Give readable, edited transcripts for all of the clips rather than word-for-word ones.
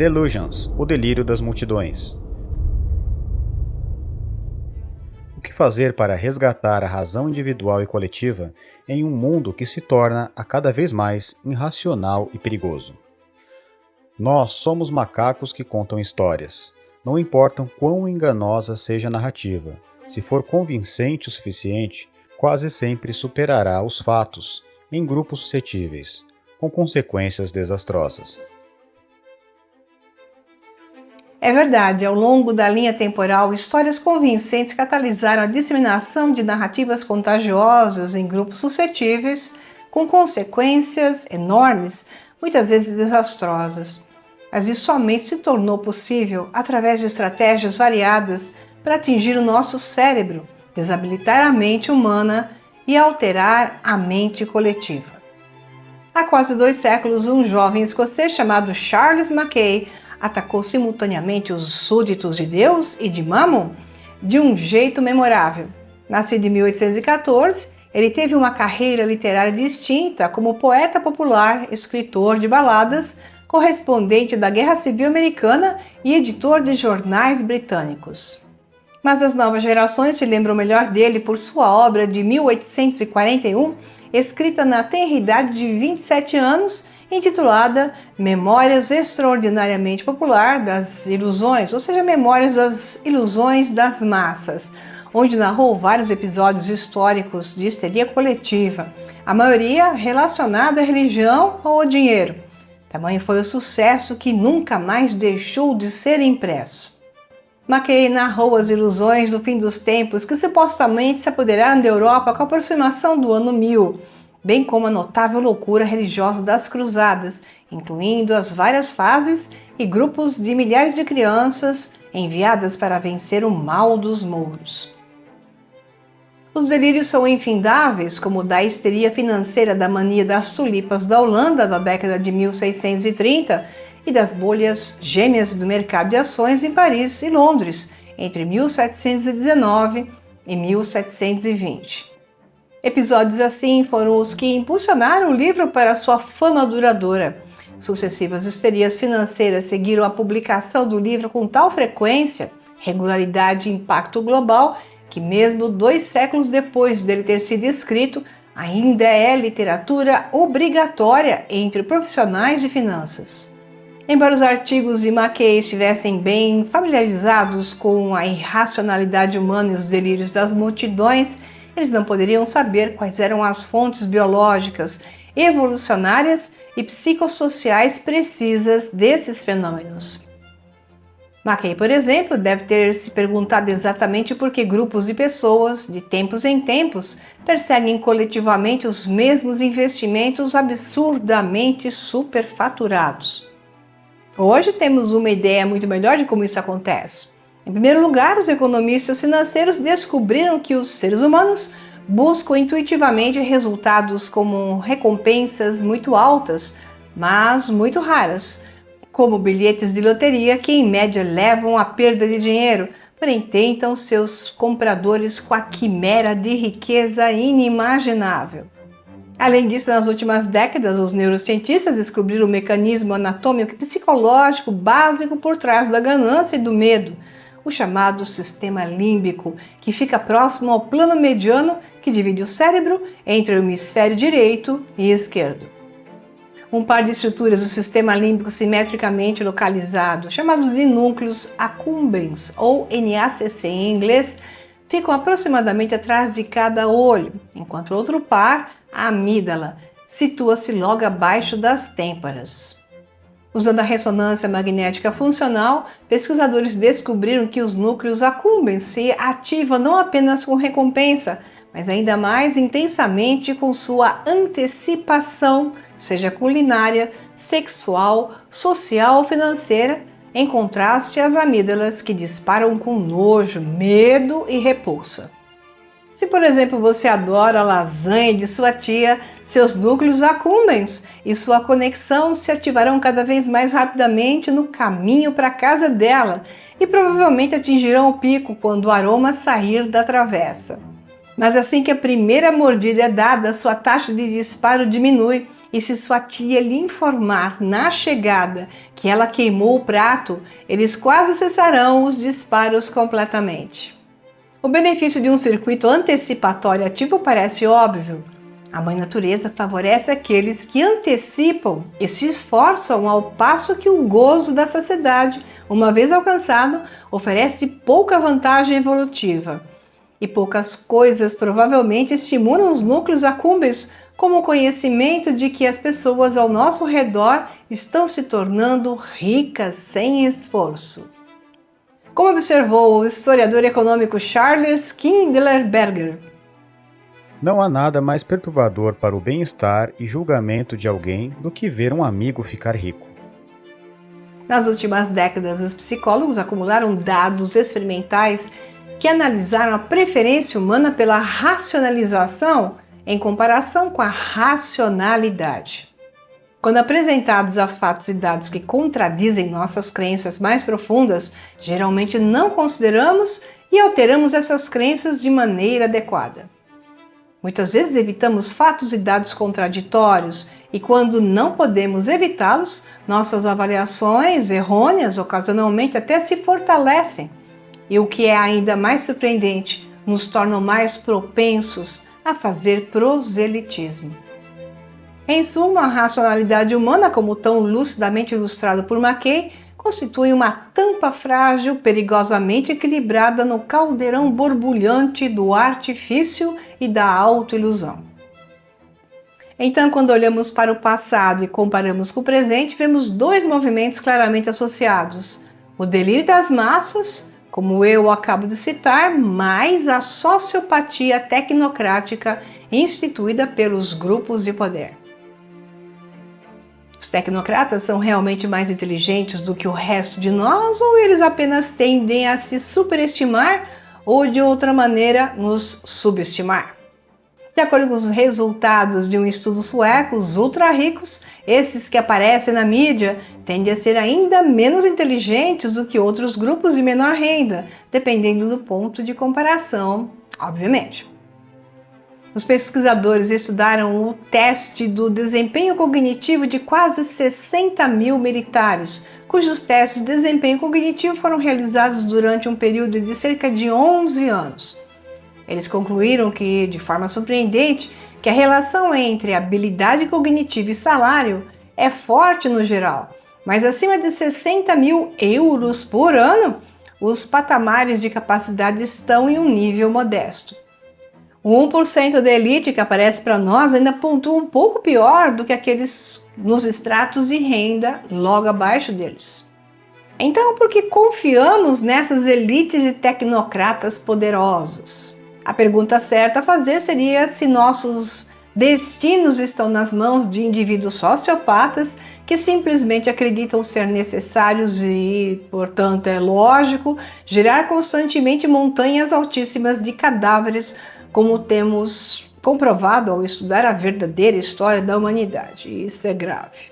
Delusions, o delírio das multidões. O que fazer para resgatar a razão individual e coletiva em um mundo que se torna a cada vez mais irracional e perigoso? Nós somos macacos que contam histórias. Não importa quão enganosa seja a narrativa, se for convincente o suficiente, quase sempre superará os fatos em grupos suscetíveis, com consequências desastrosas. É verdade, ao longo da linha temporal, histórias convincentes catalisaram a disseminação de narrativas contagiosas em grupos suscetíveis, com consequências enormes, muitas vezes desastrosas. Mas isso somente se tornou possível através de estratégias variadas para atingir o nosso cérebro, desabilitar a mente humana e alterar a mente coletiva. Há quase 2 séculos, um jovem escocês chamado Charles Mackay atacou simultaneamente os súditos de Deus e de Mammon de um jeito memorável. Nascido em 1814, ele teve uma carreira literária distinta como poeta popular, escritor de baladas, correspondente da Guerra Civil Americana e editor de jornais britânicos. Mas as novas gerações se lembram melhor dele por sua obra de 1841, escrita na tenridade de 27 anos, intitulada Memórias Extraordinariamente Popular das Ilusões, ou seja, Memórias das Ilusões das Massas, onde narrou vários episódios históricos de histeria coletiva, a maioria relacionada à religião ou ao dinheiro. Tamanho foi o sucesso que nunca mais deixou de ser impresso. Mackay narrou as ilusões do fim dos tempos que supostamente se apoderaram da Europa com a aproximação do ano 1000, bem como a notável loucura religiosa das cruzadas, incluindo as várias fases e grupos de milhares de crianças enviadas para vencer o mal dos mouros. Os delírios são infindáveis, como o da histeria financeira da mania das tulipas da Holanda da década de 1630 e das bolhas gêmeas do mercado de ações em Paris e Londres, entre 1719 e 1720. Episódios assim foram os que impulsionaram o livro para sua fama duradoura. Sucessivas histerias financeiras seguiram a publicação do livro com tal frequência, regularidade e impacto global que mesmo 2 séculos depois dele ter sido escrito, ainda é literatura obrigatória entre profissionais de finanças. Embora os artigos de Mackay estivessem bem familiarizados com a irracionalidade humana e os delírios das multidões, eles não poderiam saber quais eram as fontes biológicas, evolucionárias e psicossociais precisas desses fenômenos. Mackay, por exemplo, deve ter se perguntado exatamente por que grupos de pessoas, de tempos em tempos, perseguem coletivamente os mesmos investimentos absurdamente superfaturados. Hoje temos uma ideia muito melhor de como isso acontece. Em primeiro lugar, os economistas financeiros descobriram que os seres humanos buscam intuitivamente resultados como recompensas muito altas, mas muito raras, como bilhetes de loteria que em média levam à perda de dinheiro, porém tentam seus compradores com a quimera de riqueza inimaginável. Além disso, nas últimas décadas, os neurocientistas descobriram o mecanismo anatômico e psicológico básico por trás da ganância e do medo, o chamado sistema límbico, que fica próximo ao plano mediano que divide o cérebro entre o hemisfério direito e esquerdo. Um par de estruturas do sistema límbico simetricamente localizado, chamados de núcleos accumbens, ou NACC em inglês, ficam aproximadamente atrás de cada olho, enquanto o outro par, a amígdala, situa-se logo abaixo das têmporas. Usando a ressonância magnética funcional, pesquisadores descobriram que os núcleos accumbens se ativam não apenas com recompensa, mas ainda mais intensamente com sua antecipação, seja culinária, sexual, social ou financeira, em contraste às amígdalas que disparam com nojo, medo e repulsa. Se, por exemplo, você adora a lasanha de sua tia, seus núcleos accumbens e sua conexão se ativarão cada vez mais rapidamente no caminho para a casa dela e provavelmente atingirão o pico quando o aroma sair da travessa. Mas assim que a primeira mordida é dada, sua taxa de disparo diminui E se sua tia lhe informar na chegada que ela queimou o prato, eles quase cessarão os disparos completamente. O benefício de um circuito antecipatório ativo parece óbvio. A Mãe Natureza favorece aqueles que antecipam e se esforçam, ao passo que o gozo da saciedade, uma vez alcançado, oferece pouca vantagem evolutiva. E poucas coisas provavelmente estimulam os núcleos acúmbeos, como o conhecimento de que as pessoas ao nosso redor estão se tornando ricas sem esforço. Como observou o historiador econômico Charles Kindlerberger, Não há nada mais perturbador para o bem-estar e julgamento de alguém do que ver um amigo ficar rico. nas últimas décadas, os psicólogos acumularam dados experimentais que analisaram a preferência humana pela racionalização em comparação com a racionalidade. Quando apresentados a fatos e dados que contradizem nossas crenças mais profundas, geralmente não consideramos e alteramos essas crenças de maneira adequada. Muitas vezes evitamos fatos e dados contraditórios e, quando não podemos evitá-los, nossas avaliações errôneas ocasionalmente até se fortalecem. E o que é ainda mais surpreendente, nos tornam mais propensos a fazer proselitismo. Em suma, a racionalidade humana, como tão lucidamente ilustrado por Mackay, constitui uma tampa frágil, perigosamente equilibrada no caldeirão borbulhante do artifício e da autoilusão. Então, quando olhamos para o passado e comparamos com o presente, vemos dois movimentos claramente associados: o delírio das massas, como eu acabo de citar, mais a sociopatia tecnocrática instituída pelos grupos de poder. Os tecnocratas são realmente mais inteligentes do que o resto de nós, ou eles apenas tendem a se superestimar ou, de outra maneira, nos subestimar? De acordo com os resultados de um estudo sueco, os ultra-ricos, esses que aparecem na mídia, tendem a ser ainda menos inteligentes do que outros grupos de menor renda, dependendo do ponto de comparação, obviamente. Os pesquisadores estudaram o teste do desempenho cognitivo de quase 60 mil militares, cujos testes de desempenho cognitivo foram realizados durante um período de cerca de 11 anos. Eles concluíram que, de forma surpreendente, que a relação entre habilidade cognitiva e salário é forte no geral, mas acima de 60 mil euros por ano, os patamares de capacidade estão em um nível modesto. O 1% da elite que aparece para nós ainda pontua um pouco pior do que aqueles nos estratos de renda logo abaixo deles. Então, por que confiamos nessas elites de tecnocratas poderosos? A pergunta certa a fazer seria se nossos destinos estão nas mãos de indivíduos sociopatas que simplesmente acreditam ser necessários e, portanto, é lógico, gerar constantemente montanhas altíssimas de cadáveres, como temos comprovado ao estudar a verdadeira história da humanidade. Isso é grave.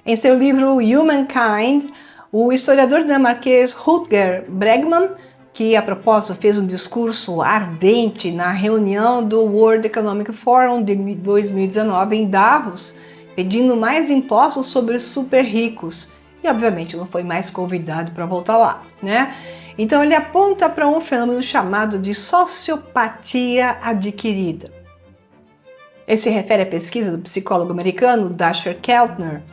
Em seu livro Humankind, o historiador dinamarquês Rutger Bregman, que a propósito fez um discurso ardente na reunião do World Economic Forum de 2019 em Davos, pedindo mais impostos sobre os super ricos, e obviamente não foi mais convidado para voltar lá, né? Então ele aponta para um fenômeno chamado de sociopatia adquirida. Esse se refere à pesquisa do psicólogo americano Dashiell Keltner,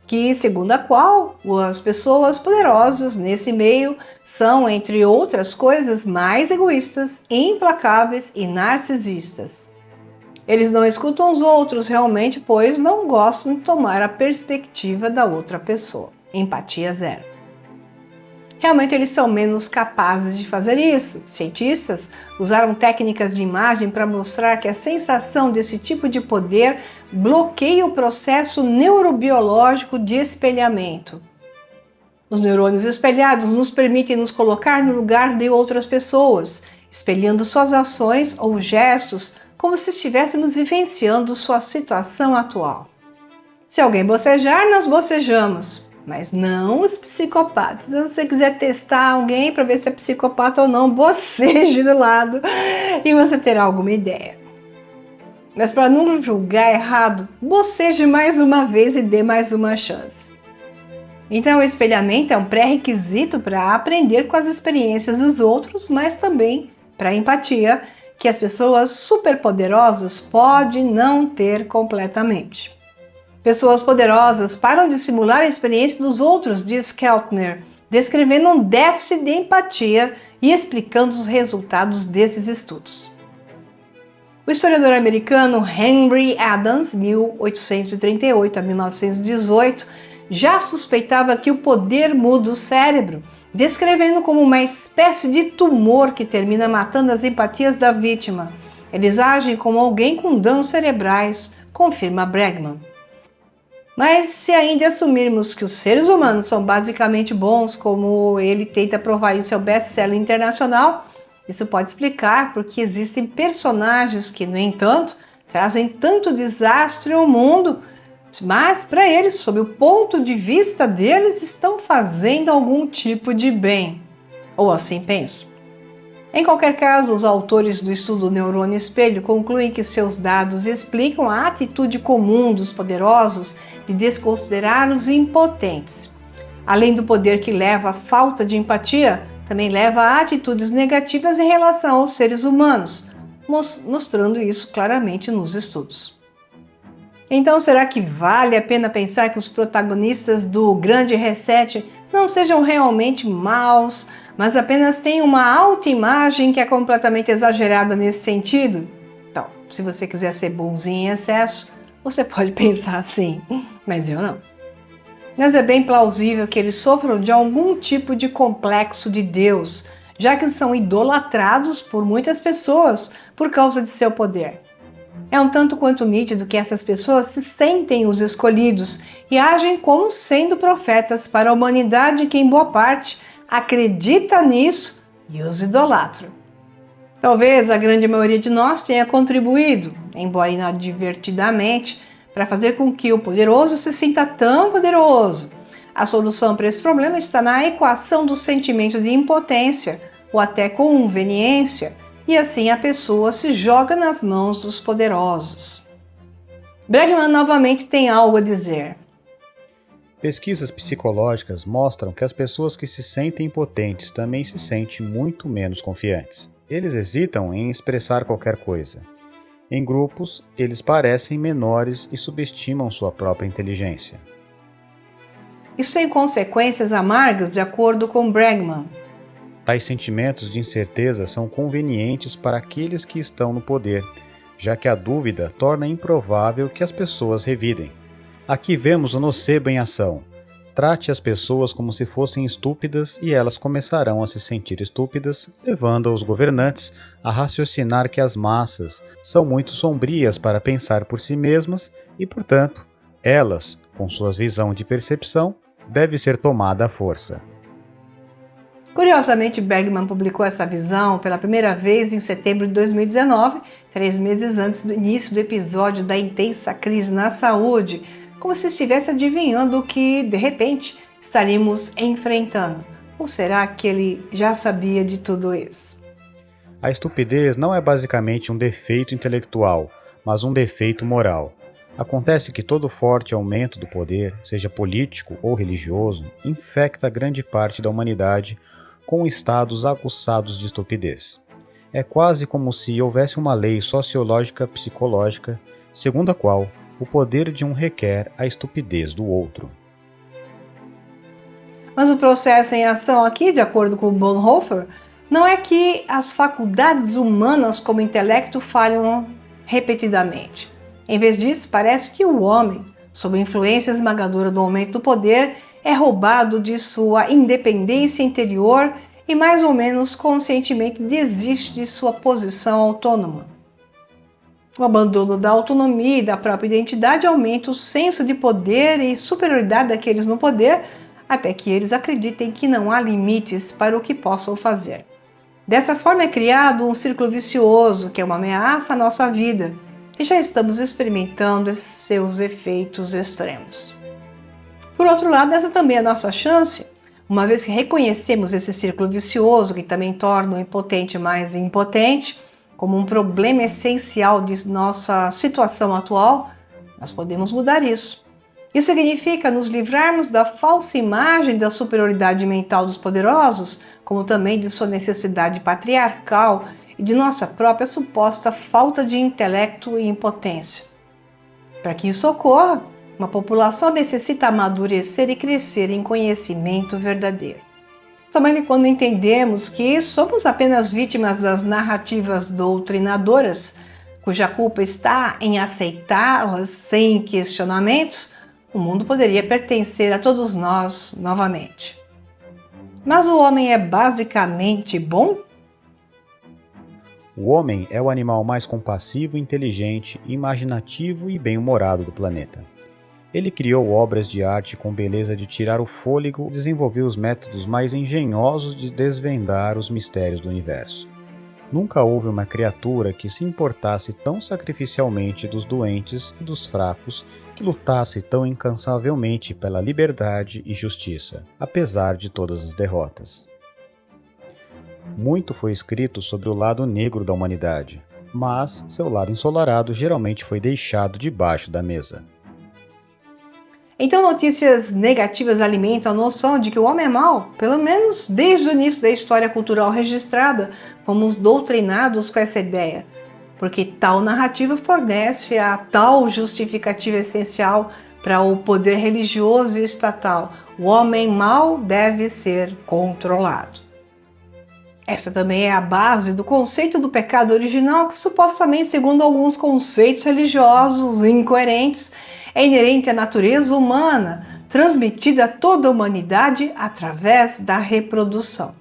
que, segundo a qual as pessoas poderosas nesse meio são, entre outras coisas, mais egoístas, implacáveis e narcisistas. Eles não escutam os outros realmente, pois não gostam de tomar a perspectiva da outra pessoa. Empatia zero. Realmente eles são menos capazes de fazer isso. Cientistas usaram técnicas de imagem para mostrar que a sensação desse tipo de poder bloqueia o processo neurobiológico de espelhamento. Os neurônios espelhados nos permitem nos colocar no lugar de outras pessoas, espelhando suas ações ou gestos como se estivéssemos vivenciando sua situação atual. Se alguém bocejar, nós bocejamos. Mas não os psicopatas. Se você quiser testar alguém para ver se é psicopata ou não, boceje do lado e você terá alguma ideia. Mas para não julgar errado, boceje mais uma vez e dê mais uma chance. Então, o espelhamento é um pré-requisito para aprender com as experiências dos outros, mas também para a empatia, que as pessoas superpoderosas podem não ter completamente. Pessoas poderosas param de simular a experiência dos outros, diz Keltner, descrevendo um déficit de empatia e explicando os resultados desses estudos. O historiador americano Henry Adams, 1838 a 1918, já suspeitava que o poder muda o cérebro, descrevendo como uma espécie de tumor que termina matando as empatias da vítima. Eles agem como alguém com danos cerebrais, confirma Bregman. Mas se ainda assumirmos que os seres humanos são basicamente bons, como ele tenta provar em seu best-seller internacional, isso pode explicar porque existem personagens que, no entanto, trazem tanto desastre ao mundo, mas para eles, sob o ponto de vista deles, estão fazendo algum tipo de bem. Ou assim penso. Em qualquer caso, os autores do estudo Neurônio Espelho concluem que seus dados explicam a atitude comum dos poderosos de desconsiderar os impotentes. Além do poder que leva à falta de empatia, também leva a atitudes negativas em relação aos seres humanos, mostrando isso claramente nos estudos. Então, será que vale a pena pensar que os protagonistas do Grande Reset não sejam realmente maus, mas apenas tenham uma autoimagem que é completamente exagerada nesse sentido? Então, se você quiser ser bonzinho em excesso, você pode pensar assim, mas eu não. Mas é bem plausível que eles sofram de algum tipo de complexo de Deus, já que são idolatrados por muitas pessoas por causa de seu poder. É um tanto quanto nítido que essas pessoas se sentem os escolhidos e agem como sendo profetas para a humanidade que, em boa parte, acredita nisso e os idolatra. Talvez a grande maioria de nós tenha contribuído, embora inadvertidamente, para fazer com que o poderoso se sinta tão poderoso. A solução para esse problema está na equação do sentimento de impotência ou até conveniência, e assim a pessoa se joga nas mãos dos poderosos. Bregman novamente tem algo a dizer. Pesquisas psicológicas mostram que as pessoas que se sentem impotentes também se sentem muito menos confiantes. Eles hesitam em expressar qualquer coisa. Em grupos, eles parecem menores e subestimam sua própria inteligência. Isso tem consequências amargas, de acordo com Bregman. Tais sentimentos de incerteza são convenientes para aqueles que estão no poder, já que a dúvida torna improvável que as pessoas revidem. Aqui vemos o nocebo em ação. Trate as pessoas como se fossem estúpidas e elas começarão a se sentir estúpidas, levando os governantes a raciocinar que as massas são muito sombrias para pensar por si mesmas e, portanto, elas, com sua visão de percepção, deve ser tomada à força. Curiosamente, Bregman publicou essa visão pela primeira vez em setembro de 2019, 3 meses antes do início do episódio da intensa crise na saúde, como se estivesse adivinhando o que, de repente, estaríamos enfrentando. Ou será que ele já sabia de tudo isso? A estupidez não é basicamente um defeito intelectual, mas um defeito moral. Acontece que todo forte aumento do poder, seja político ou religioso, infecta grande parte da humanidade com estados aguçados de estupidez. É quase como se houvesse uma lei sociológica psicológica, segundo a qual o poder de um requer a estupidez do outro. Mas o processo em ação aqui, de acordo com Bonhoeffer, não é que as faculdades humanas como intelecto falham repetidamente. Em vez disso, parece que o homem, sob a influência esmagadora do aumento do poder, é roubado de sua independência interior e mais ou menos conscientemente desiste de sua posição autônoma. O abandono da autonomia e da própria identidade aumenta o senso de poder e superioridade daqueles no poder, até que eles acreditem que não há limites para o que possam fazer. Dessa forma é criado um círculo vicioso que é uma ameaça à nossa vida, e já estamos experimentando seus efeitos extremos. Por outro lado, essa também é a nossa chance, uma vez que reconhecemos esse círculo vicioso que também torna o impotente mais impotente, como um problema essencial de nossa situação atual, nós podemos mudar isso. Isso significa nos livrarmos da falsa imagem da superioridade mental dos poderosos, como também de sua necessidade patriarcal e de nossa própria suposta falta de intelecto e impotência. Para que isso ocorra, uma população necessita amadurecer e crescer em conhecimento verdadeiro. Somente quando entendemos que somos apenas vítimas das narrativas doutrinadoras, cuja culpa está em aceitá-las sem questionamentos, o mundo poderia pertencer a todos nós novamente. Mas o homem é basicamente bom? O homem é o animal mais compassivo, inteligente, imaginativo e bem-humorado do planeta. Ele criou obras de arte com beleza de tirar o fôlego e desenvolveu os métodos mais engenhosos de desvendar os mistérios do universo. Nunca houve uma criatura que se importasse tão sacrificialmente dos doentes e dos fracos, que lutasse tão incansavelmente pela liberdade e justiça, apesar de todas as derrotas. Muito foi escrito sobre o lado negro da humanidade, mas seu lado ensolarado geralmente foi deixado debaixo da mesa. Então, notícias negativas alimentam a noção de que o homem é mau, pelo menos desde o início da história cultural registrada, fomos doutrinados com essa ideia, porque tal narrativa fornece a tal justificativa essencial para o poder religioso e estatal. O homem mau deve ser controlado. Essa também é a base do conceito do pecado original, que supostamente, segundo alguns conceitos religiosos incoerentes, é inerente à natureza humana, transmitida a toda a humanidade através da reprodução.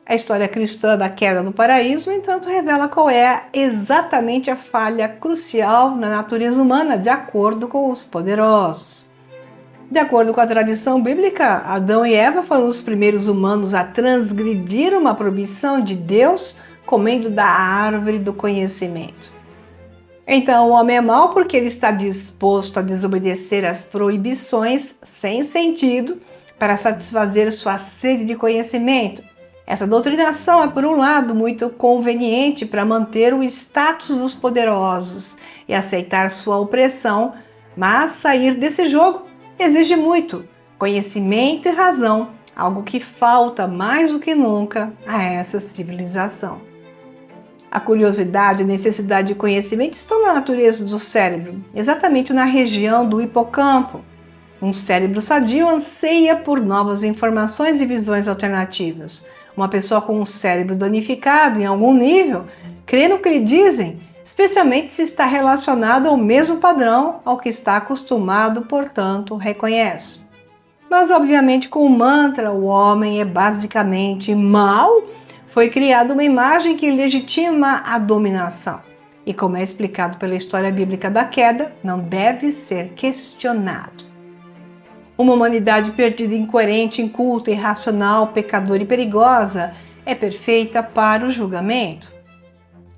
A história cristã da queda do paraíso, no entanto, revela qual é exatamente a falha crucial na natureza humana, de acordo com os poderosos. De acordo com a tradição bíblica, Adão e Eva foram os primeiros humanos a transgredir uma proibição de Deus, comendo da árvore do conhecimento. Então, o homem é mau porque ele está disposto a desobedecer às proibições sem sentido para satisfazer sua sede de conhecimento. Essa doutrinação é, por um lado, muito conveniente para manter o status dos poderosos e aceitar sua opressão, mas sair desse jogo exige muito conhecimento e razão, algo que falta mais do que nunca a essa civilização. A curiosidade e a necessidade de conhecimento estão na natureza do cérebro, exatamente na região do hipocampo. Um cérebro sadio anseia por novas informações e visões alternativas. Uma pessoa com um cérebro danificado em algum nível crê no que lhe dizem, especialmente se está relacionado ao mesmo padrão ao que está acostumado, portanto, reconhece. Mas, obviamente, com o mantra, o homem é basicamente mau, foi criada uma imagem que legitima a dominação. E, como é explicado pela história bíblica da queda, não deve ser questionado. Uma humanidade perdida, incoerente, inculta, irracional, pecadora e perigosa é perfeita para o julgamento.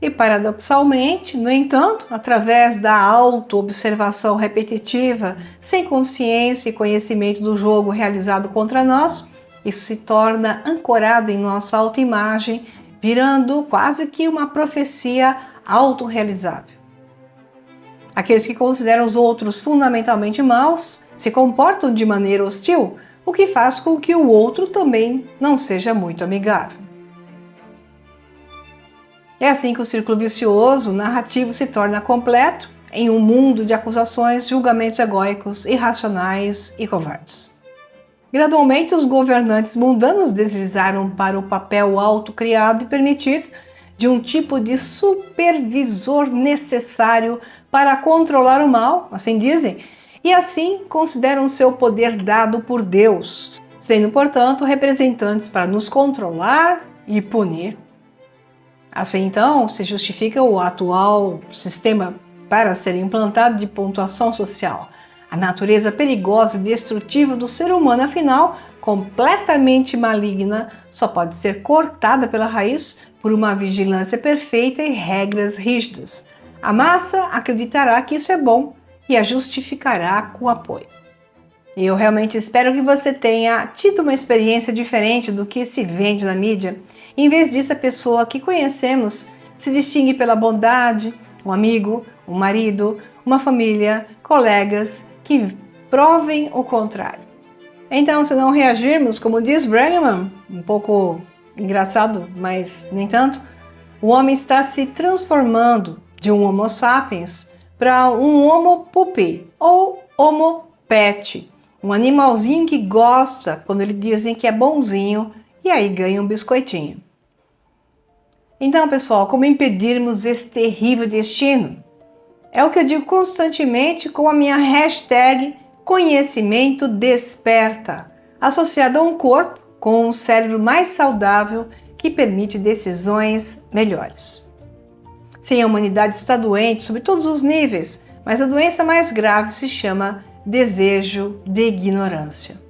E, paradoxalmente, no entanto, através da auto-observação repetitiva, sem consciência e conhecimento do jogo realizado contra nós, isso se torna ancorado em nossa autoimagem, virando quase que uma profecia autorrealizável. Aqueles que consideram os outros fundamentalmente maus se comportam de maneira hostil, o que faz com que o outro também não seja muito amigável. É assim que o círculo vicioso narrativo se torna completo em um mundo de acusações, julgamentos egóicos, irracionais e covardes. Gradualmente, os governantes mundanos deslizaram para o papel autocriado e permitido de um tipo de supervisor necessário para controlar o mal, assim dizem, e assim consideram seu poder dado por Deus, sendo, portanto, representantes para nos controlar e punir. Assim, então, se justifica o atual sistema para ser implantado de pontuação social. A natureza perigosa e destrutiva do ser humano, afinal, completamente maligna, só pode ser cortada pela raiz por uma vigilância perfeita e regras rígidas. A massa acreditará que isso é bom e a justificará com apoio. Eu realmente espero que você tenha tido uma experiência diferente do que se vende na mídia. Em vez disso, a pessoa que conhecemos se distingue pela bondade, um amigo, um marido, uma família, colegas que provem o contrário. Então, se não reagirmos, como diz Bregman, um pouco engraçado, mas nem tanto, o homem está se transformando de um Homo sapiens para um Homo pupi ou Homo pet, um animalzinho que gosta quando lhe dizem que é bonzinho e aí ganha um biscoitinho. Então, pessoal, como impedirmos esse terrível destino? É o que eu digo constantemente com a minha hashtag Conhecimento Desperta, associada a um corpo com um cérebro mais saudável que permite decisões melhores. Sim, a humanidade está doente sobre todos os níveis, mas a doença mais grave se chama desejo de ignorância.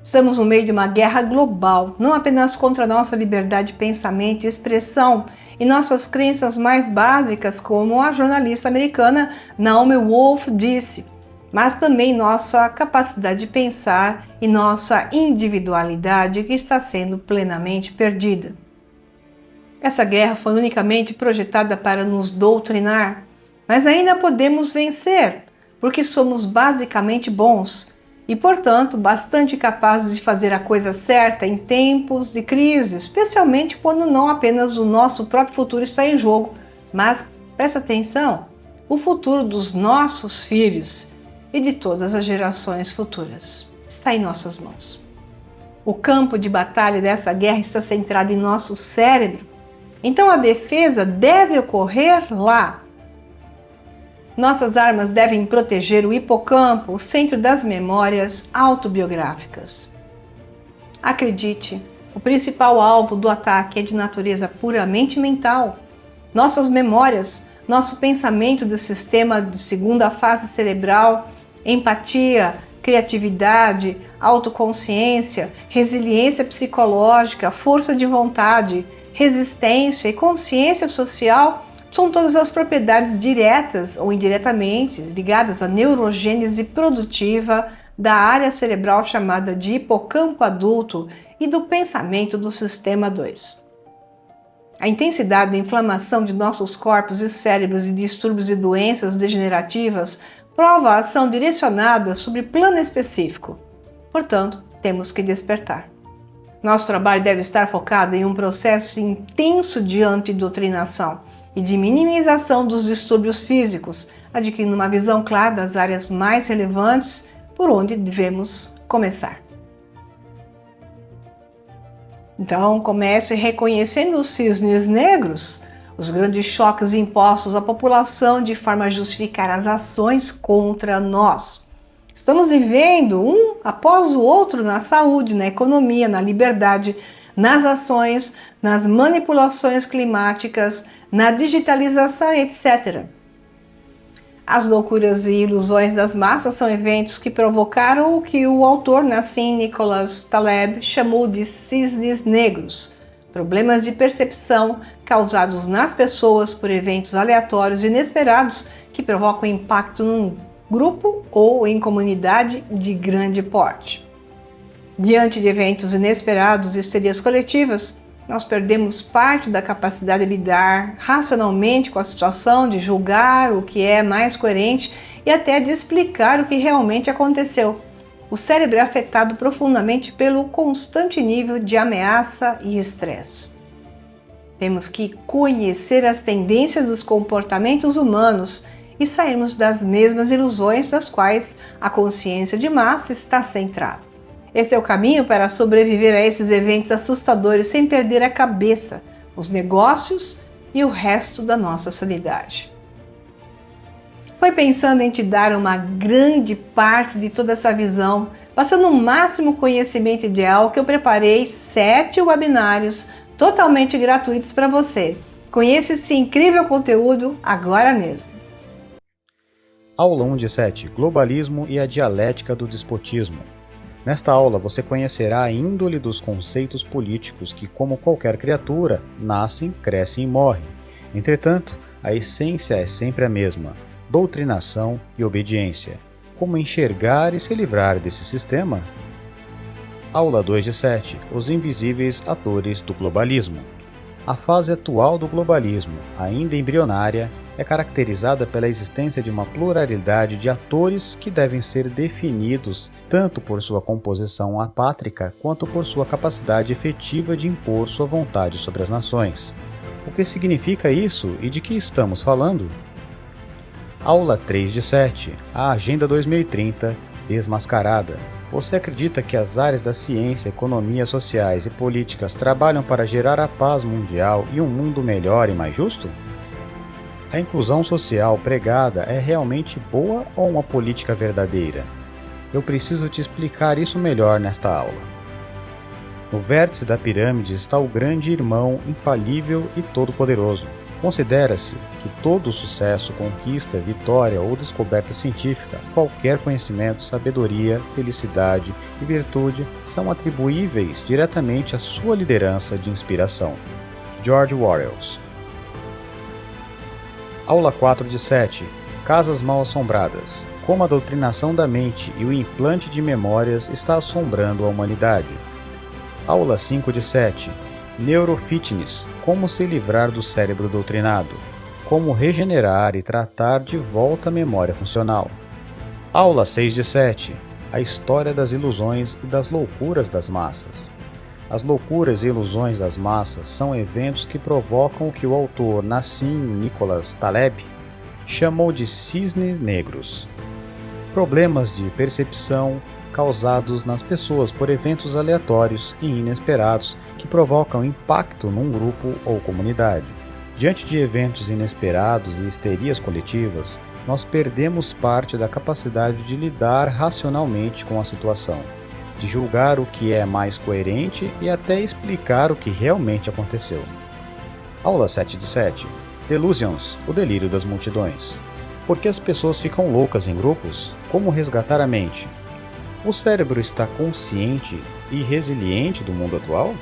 Estamos no meio de uma guerra global, não apenas contra a nossa liberdade de pensamento e expressão e nossas crenças mais básicas, como a jornalista americana Naomi Wolf disse, mas também nossa capacidade de pensar e nossa individualidade que está sendo plenamente perdida. Essa guerra foi unicamente projetada para nos doutrinar, mas ainda podemos vencer, porque somos basicamente bons e, portanto, bastante capazes de fazer a coisa certa em tempos de crise, especialmente quando não apenas o nosso próprio futuro está em jogo, mas, presta atenção, o futuro dos nossos filhos e de todas as gerações futuras está em nossas mãos. O campo de batalha dessa guerra está centrado em nosso cérebro, então a defesa deve ocorrer lá. Nossas armas devem proteger o hipocampo, o centro das memórias autobiográficas. Acredite, o principal alvo do ataque é de natureza puramente mental. Nossas memórias, nosso pensamento do sistema de segunda fase cerebral, empatia, criatividade, autoconsciência, resiliência psicológica, força de vontade, resistência e consciência social são todas as propriedades diretas ou indiretamente ligadas à neurogênese produtiva da área cerebral chamada de hipocampo adulto e do pensamento do sistema 2. A intensidade da inflamação de nossos corpos e cérebros e distúrbios e doenças degenerativas prova a ação direcionada sobre plano específico. Portanto, temos que despertar. Nosso trabalho deve estar focado em um processo intenso de antidoutrinação e de minimização dos distúrbios físicos, adquirindo uma visão clara das áreas mais relevantes por onde devemos começar. Então, comece reconhecendo os cisnes negros, os grandes choques impostos à população de forma a justificar as ações contra nós. Estamos vivendo um após o outro na saúde, na economia, na liberdade, nas ações, nas manipulações climáticas, na digitalização, etc. As loucuras e ilusões das massas são eventos que provocaram o que o autor Nassim Nicholas Taleb chamou de cisnes negros, problemas de percepção causados nas pessoas por eventos aleatórios e inesperados que provocam impacto num grupo ou em comunidade de grande porte. Diante de eventos inesperados e histerias coletivas, nós perdemos parte da capacidade de lidar racionalmente com a situação, de julgar o que é mais coerente e até de explicar o que realmente aconteceu. O cérebro é afetado profundamente pelo constante nível de ameaça e estresse. Temos que conhecer as tendências dos comportamentos humanos e sairmos das mesmas ilusões das quais a consciência de massa está centrada. Esse é o caminho para sobreviver a esses eventos assustadores sem perder a cabeça, os negócios e o resto da nossa sanidade. Foi pensando em te dar uma grande parte de toda essa visão, passando o máximo conhecimento ideal, que eu preparei 7 webinários totalmente gratuitos para você. Conheça esse incrível conteúdo agora mesmo. Aula 1 de 7. Globalismo e a dialética do despotismo. Nesta aula você conhecerá a índole dos conceitos políticos que, como qualquer criatura, nascem, crescem e morrem. Entretanto, a essência é sempre a mesma: doutrinação e obediência. Como enxergar e se livrar desse sistema? Aula 2 de 7. Os invisíveis atores do globalismo. A fase atual do globalismo, ainda embrionária, é caracterizada pela existência de uma pluralidade de atores que devem ser definidos tanto por sua composição apátrica quanto por sua capacidade efetiva de impor sua vontade sobre as nações. O que significa isso e de que estamos falando? Aula 3 de 7, a Agenda 2030, desmascarada. Você acredita que as áreas da ciência, economia, sociais e políticas trabalham para gerar a paz mundial e um mundo melhor e mais justo? A inclusão social pregada é realmente boa ou uma política verdadeira? Eu preciso te explicar isso melhor nesta aula. No vértice da pirâmide está o grande irmão infalível e todo-poderoso. Considera-se que todo sucesso, conquista, vitória ou descoberta científica, qualquer conhecimento, sabedoria, felicidade e virtude são atribuíveis diretamente à sua liderança de inspiração. George Orwell. Aula 4 de 7. Casas mal-assombradas. Como a doutrinação da mente e o implante de memórias está assombrando a humanidade. Aula 5 de 7. Neurofitness. Como se livrar do cérebro doutrinado. Como regenerar e tratar de volta a memória funcional. Aula 6 de 7. A história das ilusões e das loucuras das massas. As loucuras e ilusões das massas são eventos que provocam o que o autor Nassim Nicholas Taleb chamou de cisnes negros. Problemas de percepção causados nas pessoas por eventos aleatórios e inesperados que provocam impacto num grupo ou comunidade. Diante de eventos inesperados e histerias coletivas, nós perdemos parte da capacidade de lidar racionalmente com a situação, de julgar o que é mais coerente e até explicar o que realmente aconteceu. Aula 7 de 7. Delusions, o delírio das multidões. Por que as pessoas ficam loucas em grupos? Como resgatar a mente? O cérebro está consciente e resiliente do mundo atual?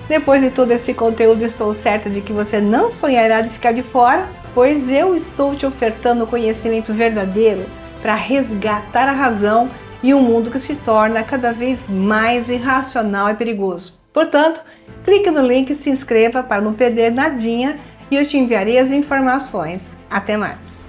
Depois de todo esse conteúdo, estou certa de que você não sonhará de ficar de fora, pois eu estou te ofertando o conhecimento verdadeiro para resgatar a razão e um mundo que se torna cada vez mais irracional e perigoso. Portanto, clique no link e se inscreva para não perder nadinha e eu te enviarei as informações. Até mais!